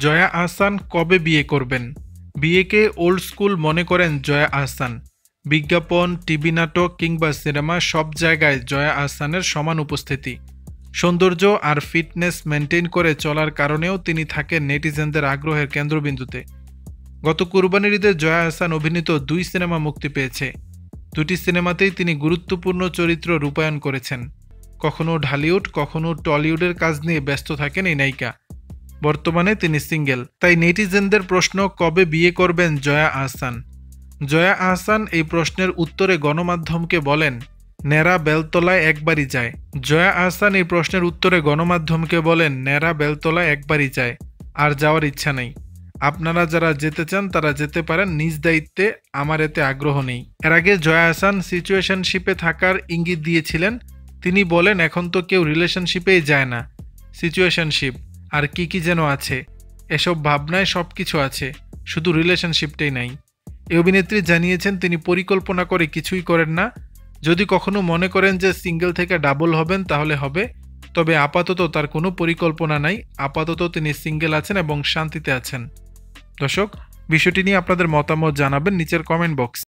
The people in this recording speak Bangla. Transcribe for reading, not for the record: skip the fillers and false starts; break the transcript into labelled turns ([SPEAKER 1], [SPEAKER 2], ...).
[SPEAKER 1] জয়া আহসান কবে বিয়ে করবেন? বিয়েকে ওল্ড স্কুল মনে করেন জয়া আহসান। বিজ্ঞাপন, টিভি নাটক কিংবা সিনেমা সব জায়গায় জয়া আহসানের সমান উপস্থিতি। সৌন্দর্য আর ফিটনেস মেনটেন করে চলার কারণেও তিনি থাকেন নেটিজেনদের আগ্রহের কেন্দ্রবিন্দুতে। গত কুরবানির ঈদে জয়া আহসান অভিনীত 2 সিনেমা মুক্তি পেয়েছে। দুটি সিনেমাতেই তিনি গুরুত্বপূর্ণ চরিত্র রূপায়ণ করেছেন। কখনো ঢালিউড, কখনো টলিউডের কাজ নিয়ে ব্যস্ত থাকেন এই নায়িকা। বর্তমানে তিনি সিঙ্গেল, তাই নেটিজেনদের প্রশ্ন কবে বিয়ে করবেন জয়া আহসান। জয়া আহসান এই প্রশ্নের উত্তরে গণমাধ্যমকে বলেন, ন্যাড়া বেলতলায় একবারই যায়। জয়া আহসান এই প্রশ্নের উত্তরে গণমাধ্যমকে বলেন, ন্যাড়া বেলতলায় একবারই যায়, আর যাওয়ার ইচ্ছা নেই। আপনারা যারা যেতে চান তারা যেতে পারেন, নিজ দায়িত্বে, আমার এতে আগ্রহ নেই। এর আগে জয়া আহসান সিচুয়েশনশিপে থাকার ইঙ্গিত দিয়েছিলেন। তিনি বলেন, এখন তো কেউ রিলেশনশিপেই যায় না, সিচুয়েশনশিপ আর কি কি যেন আছে, এসব ভাবনায় সব কিছু আছে, শুধু রিলেশনশিপটাই নাই। এই অভিনেত্রী জানিয়েছেন তিনি পরিকল্পনা করে কিছুই করেন না। যদি কখনো মনে করেন যে সিঙ্গেল থেকে ডাবল হবেন তাহলে হবে, তবে আপাতত তার কোনো পরিকল্পনা নাই। আপাতত তিনি সিঙ্গেল আছেন এবং শান্তিতে আছেন। দর্শক, বিষয়টি নিয়ে আপনাদের মতামত জানাবেন নিচের কমেন্ট বক্স।